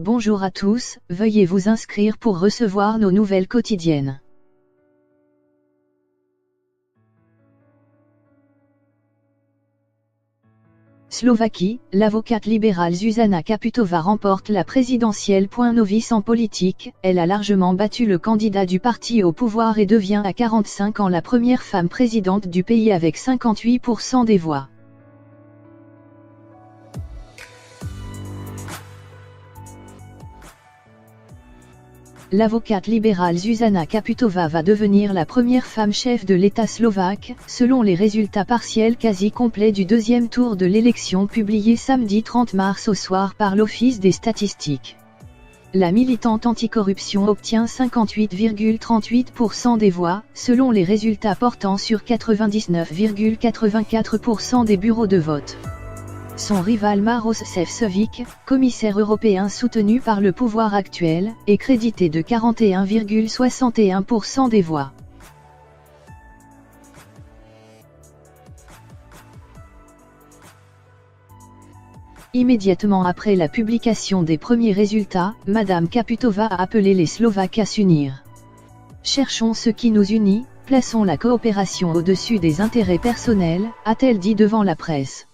Bonjour à tous, veuillez vous inscrire pour recevoir nos nouvelles quotidiennes. Slovaquie, l'avocate libérale Zuzana Čaputová remporte la présidentielle. Novice en politique, elle a largement battu le candidat du parti au pouvoir et devient à 45 ans la première femme présidente du pays avec 58% des voix. L'avocate libérale Zuzana Čaputová va devenir la première femme chef de l'État slovaque, selon les résultats partiels quasi complets du deuxième tour de l'élection publié samedi 30 mars au soir par l'Office des statistiques. La militante anticorruption obtient 58,38% des voix, selon les résultats portant sur 99,84% des bureaux de vote. Son rival Maroš Šefčovič, commissaire européen soutenu par le pouvoir actuel, est crédité de 41,61% des voix. Immédiatement après la publication des premiers résultats, Madame Čaputová a appelé les Slovaques à s'unir. Cherchons ce qui nous unit, plaçons la coopération au-dessus des intérêts personnels, a-t-elle dit devant la presse.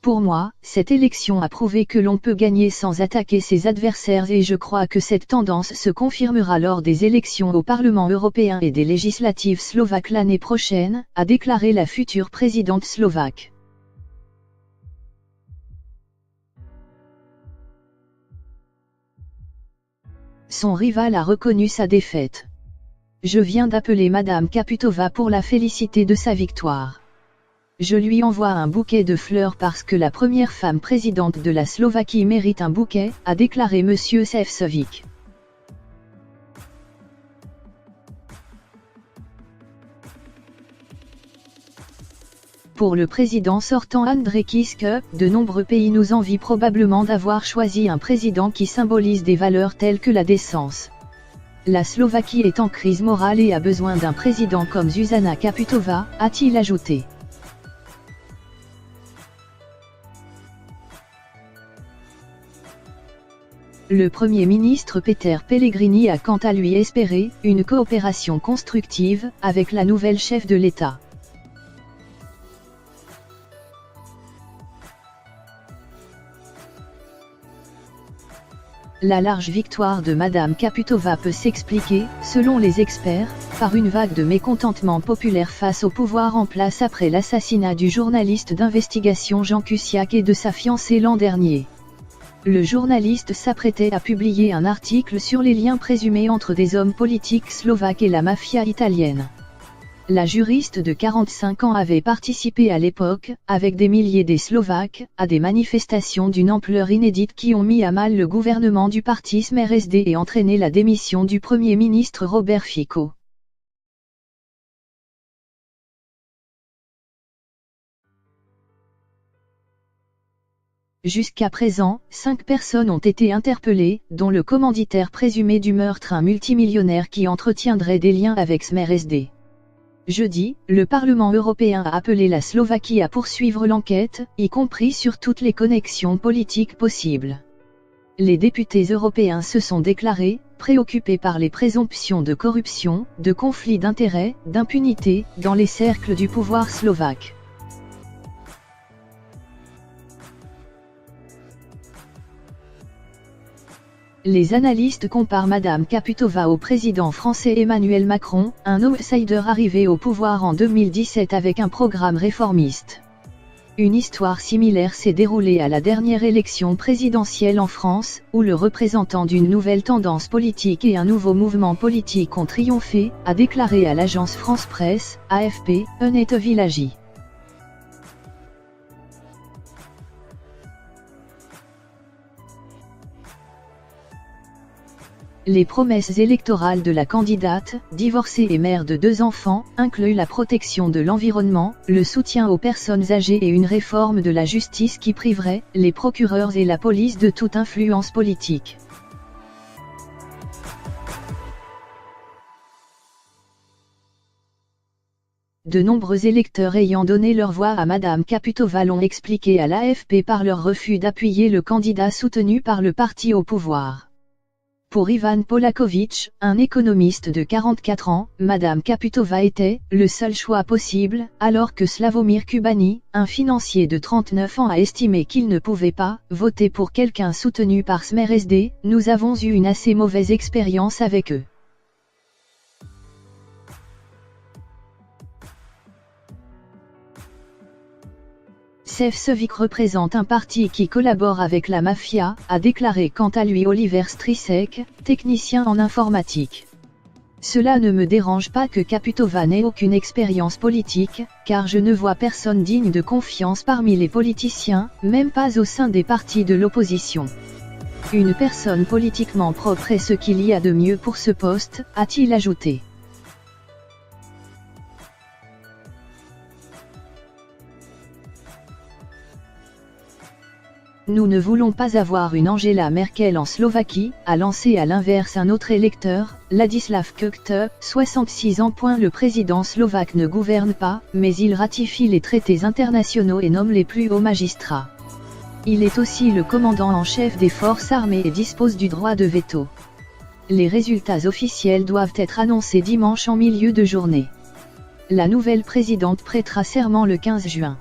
Pour moi, cette élection a prouvé que l'on peut gagner sans attaquer ses adversaires et je crois que cette tendance se confirmera lors des élections au Parlement européen et des législatives slovaques l'année prochaine, a déclaré la future présidente slovaque. Son rival a reconnu sa défaite. Je viens d'appeler Madame Čaputová pour la féliciter de sa victoire. Je lui envoie un bouquet de fleurs parce que la première femme présidente de la Slovaquie mérite un bouquet, a déclaré M. Šefčovič. Pour le président sortant Andrej Kiska, de nombreux pays nous envient probablement d'avoir choisi un président qui symbolise des valeurs telles que la décence. La Slovaquie est en crise morale et a besoin d'un président comme Zuzana Čaputová, a-t-il ajouté. Le Premier ministre Peter Pellegrini a quant à lui espéré une coopération constructive avec la nouvelle chef de l'État. La large victoire de Madame Čaputová peut s'expliquer, selon les experts, par une vague de mécontentement populaire face au pouvoir en place après l'assassinat du journaliste d'investigation Jan Kuciak et de sa fiancée l'an dernier. Le journaliste s'apprêtait à publier un article sur les liens présumés entre des hommes politiques slovaques et la mafia italienne. La juriste de 45 ans avait participé à l'époque, avec des milliers des Slovaques, à des manifestations d'une ampleur inédite qui ont mis à mal le gouvernement du parti Smer-SD et entraîné la démission du Premier ministre Robert Fico. Jusqu'à présent, 5 personnes ont été interpellées, dont le commanditaire présumé du meurtre, un multimillionnaire qui entretiendrait des liens avec Smer-SD. Jeudi, le Parlement européen a appelé la Slovaquie à poursuivre l'enquête, y compris sur toutes les connexions politiques possibles. Les députés européens se sont déclarés préoccupés par les présomptions de corruption, de conflits d'intérêts, d'impunité, dans les cercles du pouvoir slovaque. Les analystes comparent Madame Čaputová au président français Emmanuel Macron, un outsider arrivé au pouvoir en 2017 avec un programme réformiste. Une histoire similaire s'est déroulée à la dernière élection présidentielle en France, où le représentant d'une nouvelle tendance politique et un nouveau mouvement politique ont triomphé, a déclaré à l'agence France Presse, AFP, Annette Villagi. Les promesses électorales de la candidate, divorcée et mère de 2 enfants, incluent la protection de l'environnement, le soutien aux personnes âgées et une réforme de la justice qui priverait les procureurs et la police de toute influence politique. de nombreux électeurs ayant donné leur voix à Madame Kaputova l'ont expliqué à l'AFP par leur refus d'appuyer le candidat soutenu par le parti au pouvoir. Pour Ivan Polakovitch, un économiste de 44 ans, Madame Kaputova était le seul choix possible, alors que Slavomir Kubani, un financier de 39 ans, a estimé qu'il ne pouvait pas voter pour quelqu'un soutenu par SmerSD. Nous avons eu une assez mauvaise expérience avec eux. Šefčovič représente un parti qui collabore avec la mafia, a déclaré quant à lui Oliver Strisek, technicien en informatique. Cela ne me dérange pas que Kaputova n'ait aucune expérience politique, car je ne vois personne digne de confiance parmi les politiciens, même pas au sein des partis de l'opposition. Une personne politiquement propre est ce qu'il y a de mieux pour ce poste, a-t-il ajouté. Nous ne voulons pas avoir une Angela Merkel en Slovaquie, a lancé à l'inverse un autre électeur, Ladislav Kökte, 66 ans. Le président slovaque ne gouverne pas, mais il ratifie les traités internationaux et nomme les plus hauts magistrats. Il est aussi le commandant en chef des forces armées et dispose du droit de veto. Les résultats officiels doivent être annoncés dimanche en milieu de journée. La nouvelle présidente prêtera serment le 15 juin.